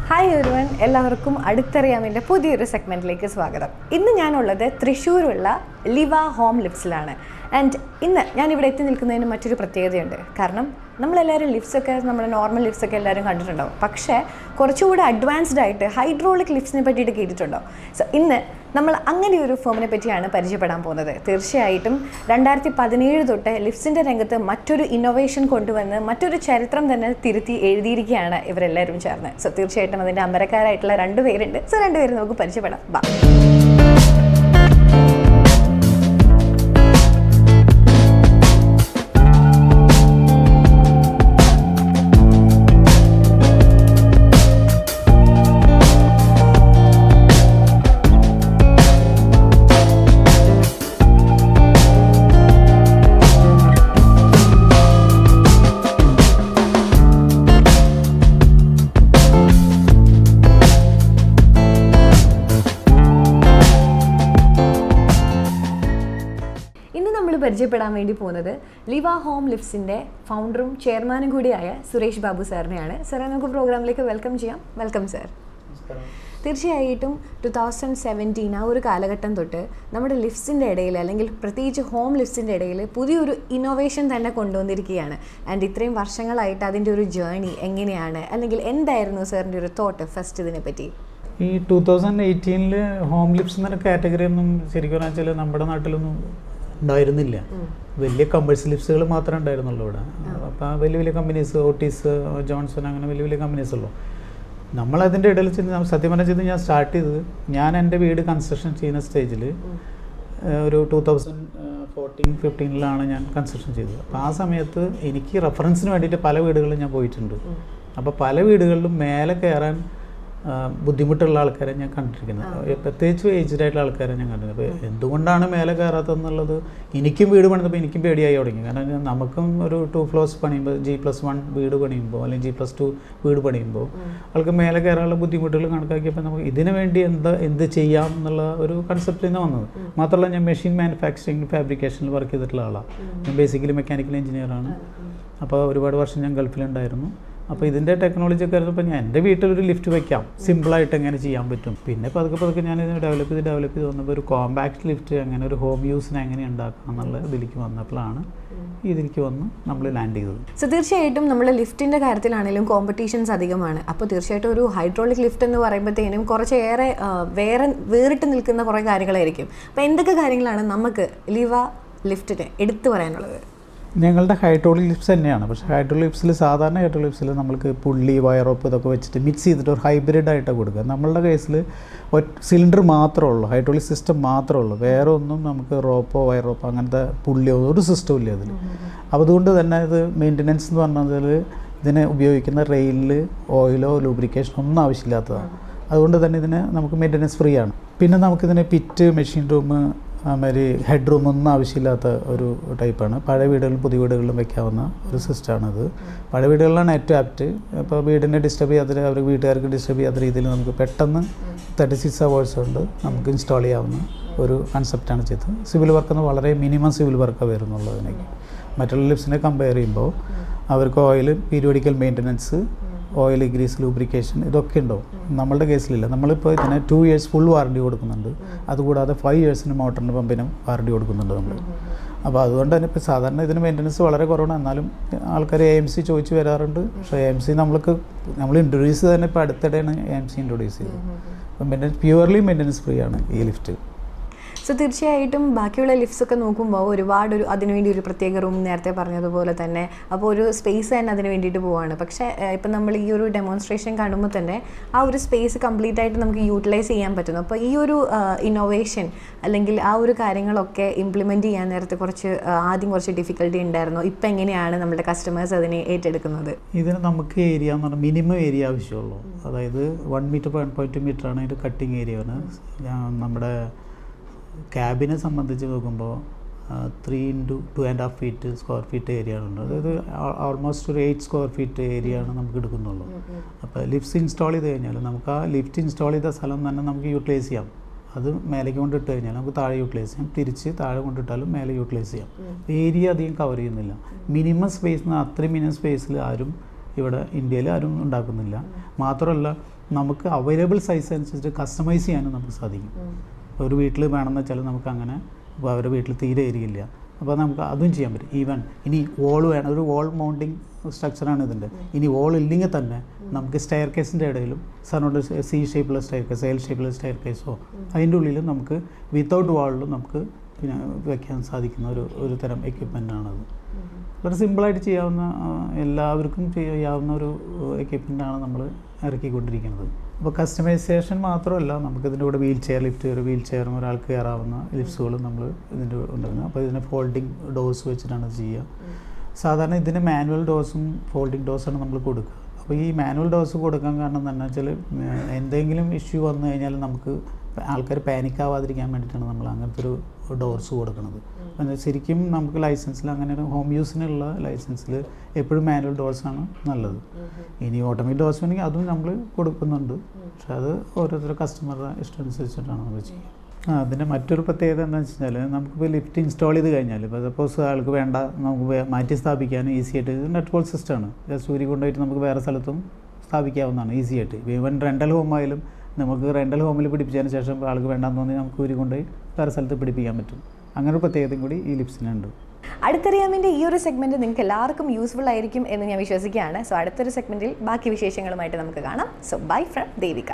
Hi everyone, എല്ലാവർക്കും അടുത്തറിയാമിൻ്റെ പുതിയൊരു സെഗ്മെൻറ്റിലേക്ക് സ്വാഗതം. ഇന്ന് ഞാനുള്ളത് തൃശ്ശൂരുള്ള ലിവ ഹോം ലിഫ്റ്റ്സിലാണ്. ആൻഡ് ഇന്ന് ഞാനിവിടെ എത്തി നിൽക്കുന്നതിന് മറ്റൊരു പ്രത്യേകതയുണ്ട്. കാരണം നമ്മളെല്ലാവരും ലിഫ്റ്റ്സൊക്കെ നമ്മുടെ നോർമൽ ലിഫ്റ്റ്സൊക്കെ എല്ലാവരും കണ്ടിട്ടുണ്ടാവും. പക്ഷേ കുറച്ചുകൂടെ അഡ്വാൻസ്ഡ് ആയിട്ട് ഹൈഡ്രോളിക് ലിഫ്റ്റ്സിനെ പറ്റിയിട്ട് കേട്ടിട്ടുണ്ടാവും. സോ ഇന്ന് നമ്മൾ അങ്ങനെ ഒരു ഫേമിനെ പറ്റിയാണ് പരിചയപ്പെടാൻ പോകുന്നത്. തീർച്ചയായിട്ടും 2017 തൊട്ട് ലിഫ്റ്റ്സിൻ്റെ രംഗത്ത് മറ്റൊരു ഇന്നോവേഷൻ കൊണ്ടുവന്ന് മറ്റൊരു ചരിത്രം തന്നെ തിരുത്തി എഴുതിയിരിക്കുകയാണ് ഇവരെല്ലാവരും ചേർന്ന്. സോ തീർച്ചയായിട്ടും അതിൻ്റെ അമരക്കാരായിട്ടുള്ള രണ്ടുപേരുണ്ട്. സോ രണ്ടുപേരും നമുക്ക് പരിചയപ്പെടാം. ബാ. പരിചയപ്പെടാൻ വേണ്ടി പോകുന്നത് ലിവ ഹോം ലിഫ്റ്റ്സിൻ്റെ ഫൗണ്ടറും ചെയർമാനും കൂടിയായ സുരേഷ് ബാബു സാറിനെയാണ്. സാറെ നമുക്ക് പ്രോഗ്രാമിലേക്ക് വെൽക്കം ചെയ്യാം. Welcome sir. തീർച്ചയായിട്ടും 2017 ആ ഒരു കാലഘട്ടം തൊട്ട് നമ്മുടെ ലിഫ്റ്റ്സിൻ്റെ ഇടയിൽ, അല്ലെങ്കിൽ പ്രത്യേകിച്ച് ഹോം ലിഫ്റ്റ്സിൻ്റെ ഇടയിൽ പുതിയൊരു ഇന്നോവേഷൻ തന്നെ കൊണ്ടുവന്നിരിക്കുകയാണ്. ആൻഡ് ഇത്രയും വർഷങ്ങളായിട്ട് അതിൻ്റെ ഒരു ജേർണി എങ്ങനെയാണ്, അല്ലെങ്കിൽ എന്തായിരുന്നു സാറിൻ്റെ ഒരു തോട്ട് ഫസ്റ്റ് ഇതിനെപ്പറ്റി? ഈ 2018 ഹോം ലിഫ്റ്റ്സ് എന്ന കാറ്റഗറി ഒന്നും ശരിക്കും പറഞ്ഞാൽ നമ്മുടെ നാട്ടിലൊന്നും ഉണ്ടായിരുന്നില്ല. വലിയ കമേഴ്ഷ്യൽ ലിഫ്റ്റ്സുകൾ മാത്രമേ ഉണ്ടായിരുന്നുള്ളൂ ഇവിടെ. അപ്പോൾ വലിയ വലിയ കമ്പനീസ്, ഓട്ടീസ്, ജോൺസൺ, അങ്ങനെ വലിയ വലിയ കമ്പനീസ് ഉള്ളൂ. നമ്മളതിൻ്റെ ഇടയിൽ ചെന്ന് സത്യം പറഞ്ഞത് ഞാൻ സ്റ്റാർട്ട് ചെയ്തത്, ഞാൻ എൻ്റെ വീട് കൺസ്ട്രക്ഷൻ ചെയ്യുന്ന സ്റ്റേജിൽ ഒരു 2014-15 ഞാൻ കൺസ്ട്രക്ഷൻ ചെയ്തത്. അപ്പോൾ ആ സമയത്ത് എനിക്ക് റെഫറൻസിന് വേണ്ടിയിട്ട് പല വീടുകളിലും ഞാൻ പോയിട്ടുണ്ട്. അപ്പോൾ പല വീടുകളിലും മേലെ കയറാൻ ബുദ്ധിമുട്ടുള്ള ആൾക്കാരെ ഞാൻ കണ്ടിരിക്കുന്നത്, പ്രത്യേകിച്ച് ഏജ്ഡ് ആയിട്ടുള്ള ആൾക്കാരെ ഞാൻ കണ്ടിരുന്നത്. അപ്പോൾ എന്തുകൊണ്ടാണ് മേലെ കയറാത്തതെന്നുള്ളത് എനിക്കും വീട് പണിതപ്പോൾ എനിക്കും പേടിയായി തുടങ്ങി. കാരണം നമുക്കും ഒരു 2 ഫ്ലോർസ് പണിയുമ്പോൾ G+1 വീട് പണിയുമ്പോൾ അല്ലെങ്കിൽ G+2 വീട് പണിയുമ്പോൾ ആൾക്ക് മേലെ കയറാനുള്ള ബുദ്ധിമുട്ടുകൾ കണക്കാക്കിയപ്പോൾ നമുക്ക് ഇതിനു വേണ്ടി എന്ത് ചെയ്യാം എന്നുള്ള ഒരു കൺസെപ്റ്റിൽ നിന്ന് വന്നത്. മാത്രമല്ല ഞാൻ മെഷീൻ മാനുഫാക്ചറിങ് ഫാബ്രിക്കേഷനിൽ വർക്ക് ചെയ്തിട്ടുള്ള ആളാണ്. ഞാൻ ബേസിക്കലി മെക്കാനിക്കൽ എഞ്ചിനീയറാണ്. അപ്പോൾ ഒരുപാട് വർഷം ഞാൻ ഗൾഫിലുണ്ടായിരുന്നു. അപ്പോൾ ഇതിൻ്റെ ടെക്നോളജി ഒക്കെ ആയിരുന്നപ്പോൾ ഞാൻ എൻ്റെ വീട്ടിലൊരു ലിഫ്റ്റ് വയ്ക്കാം, സിമ്പിളായിട്ട് എങ്ങനെ ചെയ്യാൻ പറ്റും. പിന്നെ പതുക്കെ ഞാൻ ഇത് ഡെവലപ്പ് ചെയ്ത് വന്നപ്പോൾ ഒരു കോമ്പാക്ട് ലിഫ്റ്റ് അങ്ങനെ ഒരു ഹോം യൂസിന് എങ്ങനെ ഉണ്ടാക്കാം എന്നുള്ള ഇതിലേക്ക് വന്നപ്പോഴാണ് ഇതിലേക്ക് വന്ന് നമ്മൾ ലാൻഡ് ചെയ്തത്. സോ തീർച്ചയായിട്ടും നമ്മൾ ലിഫ്റ്റിൻ്റെ കാര്യത്തിലാണെങ്കിലും കോമ്പറ്റീഷൻസ് അധികമാണ്. അപ്പോൾ തീർച്ചയായിട്ടും ഒരു ഹൈഡ്രോളിക് ലിഫ്റ്റ് എന്ന് പറയുമ്പോഴത്തേനും കുറച്ചേറെ വേറിട്ട് നിൽക്കുന്ന കുറേ കാര്യങ്ങളായിരിക്കും. അപ്പോൾ എന്തൊക്കെ കാര്യങ്ങളാണ് നമുക്ക് ലിവ ലിഫ്റ്റിന് എടുത്തു പറയാനുള്ളത്? ഞങ്ങളുടെ ഹൈഡ്രോളിക് ലിഫ്റ്റ്സ് തന്നെയാണ്. പക്ഷേ ഹൈഡ്രോളിക് ലിഫ്റ്റ്സിൽ സാധാരണ ഹൈഡ്രോളിക് ലിഫ്റ്റ്സിൽ നമ്മൾക്ക് പുള്ളി, വയറോപ്പ് ഇതൊക്കെ വെച്ചിട്ട് മിക്സ് ചെയ്തിട്ട് ഒരു ഹൈബ്രിഡ് ആയിട്ടാണ് കൊടുക്കുക. നമ്മളുടെ കേസിൽ സിലിണ്ടർ മാത്രമേ ഉള്ളൂ, ഹൈഡ്രോളിക് സിസ്റ്റം മാത്രമേ ഉള്ളൂ. വേറെ ഒന്നും നമുക്ക് റോപ്പോ വയറോപ്പോ അങ്ങനത്തെ പുള്ളിയോ ഒരു സിസ്റ്റവും ഇല്ല അതിൽ. അപ്പോൾ അതുകൊണ്ട് തന്നെ ഇത് മെയിൻ്റനൻസ് എന്ന് പറഞ്ഞാൽ ഇതിനെ ഉപയോഗിക്കുന്ന റെയിലിൽ ഓയിലോ ലൂബ്രിക്കേഷനോ ഒന്നും ആവശ്യമില്ലാത്തതാണ്. അതുകൊണ്ട് തന്നെ ഇതിന് നമുക്ക് മെയിൻ്റനൻസ് ഫ്രീ ആണ്. പിന്നെ നമുക്കിതിന് പിറ്റ്, മെഷീൻ റൂം, അതുമാതിരി ഹെഡ് റൂം ഒന്നും ആവശ്യമില്ലാത്ത ഒരു ടൈപ്പാണ്. പഴയ വീടുകളിലും പുതിയ വീടുകളിലും വയ്ക്കാവുന്ന ഒരു സിസ്റ്റമാണിത്. പഴയ വീടുകളിലാണ് ഏറ്റവും ആപ്റ്റ്. അപ്പോൾ വീടിനെ ഡിസ്റ്റർബ് ചെയ്യാത്ത, അവർ വീട്ടുകാർക്ക് ഡിസ്റ്റർബ് ചെയ്യാത്ത രീതിയിൽ നമുക്ക് പെട്ടെന്ന് 36 hours കൊണ്ട് നമുക്ക് ഇൻസ്റ്റാൾ ചെയ്യാവുന്ന ഒരു കൺസെപ്റ്റാണ് ചെയ്തത്. സിവിൽ വർക്ക് വളരെ മിനിമം സിവിൽ വർക്ക് വരുന്നുള്ളതിനേക്ക്. മറ്റുള്ള ലിഫ്റ്റ്സിനെ കമ്പയർ ചെയ്യുമ്പോൾ അവർക്ക് oil, periodical maintenance, oil, grease, lubrication ഇതൊക്കെ ഉണ്ടാവും. നമ്മളുടെ കേസിലില്ല. നമ്മളിപ്പോൾ ഇതിന് 2 years ഫുൾ വാറണ്ടി കൊടുക്കുന്നുണ്ട്. അതുകൂടാതെ 5 years മോട്ടറിൻ്റെ പമ്പിനും വാറണ്ടി കൊടുക്കുന്നുണ്ട് നമ്മൾ. അപ്പോൾ അതുകൊണ്ട് തന്നെ ഇപ്പോൾ സാധാരണ ഇതിന് മെയിൻ്റനൻസ് വളരെ കുറവാണ്. എന്നാലും ആൾക്കാർ AMC ചോദിച്ച് വരാറുണ്ട്. പക്ഷേ AMC നമ്മൾ ഇൻട്രൊഡ്യൂസ് ചെയ്ത് തന്നെ ഇപ്പോൾ അടുത്തിടെയാണ് AMC ഇൻട്രൊഡ്യൂസ് ചെയ്തത്. അപ്പം പ്യുവർലി മെയിൻ്റനൻസ് ഫ്രീ ആണ് ഈ ലിഫ്റ്റ്. സോ തീർച്ചയായിട്ടും ബാക്കിയുള്ള ലിഫ്റ്റ്സൊക്കെ നോക്കുമ്പോൾ അതിനുവേണ്ടി ഒരു പ്രത്യേക റൂം നേരത്തെ പറഞ്ഞതുപോലെ തന്നെ, അപ്പോൾ ഒരു സ്പേസ് തന്നെ അതിന് വേണ്ടിയിട്ട് പോവുകയാണ്. പക്ഷേ ഇപ്പം നമ്മൾ ഈ ഒരു ഡെമോൺസ്ട്രേഷൻ കാണുമ്പോൾ തന്നെ ആ ഒരു സ്പേസ് കംപ്ലീറ്റ് ആയിട്ട് നമുക്ക് യൂട്ടിലൈസ് ചെയ്യാൻ പറ്റുന്നു. അപ്പോൾ ഈ ഒരു ഇന്നോവേഷൻ അല്ലെങ്കിൽ ആ ഒരു കാര്യങ്ങളൊക്കെ ഇംപ്ലിമെൻറ്റ് ചെയ്യാൻ നേരത്തെ ആദ്യം കുറച്ച് ഡിഫിക്കൽട്ടി ഉണ്ടായിരുന്നു. ഇപ്പം എങ്ങനെയാണ് നമ്മുടെ കസ്റ്റമേഴ്സ് അതിനെ ഏറ്റെടുക്കുന്നത്? ഇതിന് നമുക്ക് ഏരിയ എന്ന് പറഞ്ഞാൽ മിനിമം ഏരിയ ആവശ്യമുള്ളൂ. അതായത് 1 meter 1.2 meter ആണ് ഇത് കട്ടിങ് ഏരിയ. നമ്മുടെ ക്യാബിനെ സംബന്ധിച്ച് നോക്കുമ്പോൾ 3 into 2.5 feet square feet area ഉണ്ട്. അതായത് ഓൾമോസ്റ്റ് ഒരു 8 square feet ഏരിയ ആണ് നമുക്ക് എടുക്കുന്നുള്ളൂ. അപ്പോൾ ലിഫ്റ്റ്സ് ഇൻസ്റ്റാൾ ചെയ്ത് കഴിഞ്ഞാൽ നമുക്ക് ആ ലിഫ്റ്റ് ഇൻസ്റ്റാൾ ചെയ്ത സ്ഥലം തന്നെ നമുക്ക് യൂട്ടിലൈസ് ചെയ്യാം. അത് മേലേക്ക് കൊണ്ടിട്ട് കഴിഞ്ഞാൽ നമുക്ക് താഴെ യൂട്ടിലൈസ് ചെയ്യാം, തിരിച്ച് താഴെ കൊണ്ടിട്ടാലും മേലെ യൂട്ടിലൈസ് ചെയ്യാം. ഏരിയ അധികം കവർ ചെയ്യുന്നില്ല. മിനിമം സ്പേസ്, അത്രയും മിനിമം സ്പേസിൽ ആരും ഇവിടെ ഇന്ത്യയിൽ ആരും ഉണ്ടാക്കുന്നില്ല. മാത്രമല്ല നമുക്ക് അവൈലബിൾ സൈസ് അനുസരിച്ച് കസ്റ്റമൈസ് ചെയ്യാനും നമുക്ക് സാധിക്കും. ഒരു വീട്ടിൽ വേണമെന്ന് വെച്ചാൽ നമുക്ക് അങ്ങനെ, ഇപ്പോൾ അവരുടെ വീട്ടിൽ തീരെ ഏരിയില്ല, അപ്പോൾ നമുക്ക് അതും ചെയ്യാൻ പറ്റും. ഈവൻ ഇനി വോൾ വേണം, ഒരു വോൾ മൗണ്ടിങ് സ്ട്രക്ചറാണ് ഇതിൻ്റെ. ഇനി വോൾ ഇല്ലെങ്കിൽ തന്നെ നമുക്ക് സ്റ്റെയർ കേസിൻ്റെ ഇടയിലും സാറിനോട് സി ഷേപ്പിലുള്ള സ്റ്റെയർ കേസ്, എൽ ഷേപ്പിലുള്ള സ്റ്റെയർ കേസോ അതിൻ്റെ ഉള്ളിലും നമുക്ക് വിത്തൗട്ട് വാളിലും നമുക്ക് പിന്നെ വയ്ക്കാൻ സാധിക്കുന്ന ഒരു തരം എക്യുപ്മെൻ്റാണത്. വളരെ സിമ്പിളായിട്ട് ചെയ്യാവുന്ന, എല്ലാവർക്കും ചെയ്യാവുന്ന ഒരു എക്യുപ്മെൻ്റാണ് നമ്മൾ ഇറക്കിക്കൊണ്ടിരിക്കുന്നത്. അപ്പോൾ കസ്റ്റമൈസേഷൻ മാത്രമല്ല, നമുക്കിതിൻ്റെ കൂടെ വീൽ ചെയർ ലിഫ്റ്റ്, ഒരു വീൽ ചെയറും ഒരാൾക്ക് കയറാവുന്ന ലിഫ്റ്റ്സുകളും നമ്മൾ ഇതിൻ്റെ ഉണ്ടാക്കുന്നത്. അപ്പോൾ ഇതിന് ഫോൾഡിങ് ഡോസ് വെച്ചിട്ടാണ് ചെയ്യുക. സാധാരണ ഇതിന് മാനുവൽ ഡോസും ഫോൾഡിങ് ഡോസാണ് നമ്മൾ കൊടുക്കുക. അപ്പോൾ ഈ മാനുവൽ ഡോസ് കൊടുക്കാൻ കാരണം എന്താണെന്ന് വെച്ചാൽ എന്തെങ്കിലും ഇഷ്യൂ വന്നു കഴിഞ്ഞാൽ നമുക്ക് ആൾക്കാർ പാനിക്കാവാതിരിക്കാൻ വേണ്ടിയിട്ടാണ് നമ്മൾ അങ്ങനത്തെ ഒരു ഡോർസ് കൊടുക്കുന്നത്. ശരിക്കും നമുക്ക് ലൈസൻസിൽ അങ്ങനെ ഒരു ഹോം യൂസിനുള്ള ലൈസൻസിൽ എപ്പോഴും മാനുവൽ ഡോർസാണ് നല്ലത്. ഇനി ഓട്ടോമാറ്റിക് ഡോർസ് വേണമെങ്കിൽ അതും നമ്മൾ കൊടുക്കുന്നുണ്ട്. പക്ഷെ അത് ഓരോരുത്തരുടെ കസ്റ്റമറുടെ ഇഷ്ടം അനുസരിച്ചിട്ടാണ് നമ്മൾ ചെയ്യുക. അതിൻ്റെ മറ്റൊരു പ്രത്യേകത എന്താണെന്ന് വെച്ച് കഴിഞ്ഞാൽ നമുക്കിപ്പോൾ ലിഫ്റ്റ് ഇൻസ്റ്റാൾ ചെയ്ത് കഴിഞ്ഞാൽ, ഇപ്പോൾ സപ്പോസ് ആൾക്ക് വേണ്ട, നമുക്ക് മാറ്റി സ്ഥാപിക്കാൻ ഈസി ആയിട്ട്, ഇത് നെറ്റ് ബോൾട്ട് സിസ്റ്റമാണ്. ജസ്റ്റ് ഊരി കൊണ്ടുപോയിട്ട് നമുക്ക് വേറെ സ്ഥലത്തും സ്ഥാപിക്കാവുന്നതാണ് ഈസി ആയിട്ട്. ഈവൻ റെൻ്റൽ ഹോമായാലും നമുക്ക് റെൻ്റൽ ഹോമിൽ പിടിപ്പിച്ചതിന് ശേഷം ആൾക്ക് വേണ്ടാന്ന് തോന്നി നമുക്ക് ഊരി കൊണ്ടുപോയി വേറെ സ്ഥലത്ത് പിടിപ്പിക്കാൻ പറ്റും. അങ്ങനെ ഒരു പ്രത്യേകതയും കൂടി ഈ ലിപ്സിനുണ്ട്. അടുത്തറിയാമിൻ്റെ ഈ ഒരു സെഗ്മെൻറ്റ് നിങ്ങൾക്ക് എല്ലാവർക്കും യൂസ്ഫുൾ ആയിരിക്കും എന്ന് ഞാൻ വിശ്വസിക്കുകയാണ്. സോ അടുത്തൊരു സെഗ്മെൻറ്റിൽ ബാക്കി വിശേഷങ്ങളുമായിട്ട് നമുക്ക് കാണാം. So bye from Devika.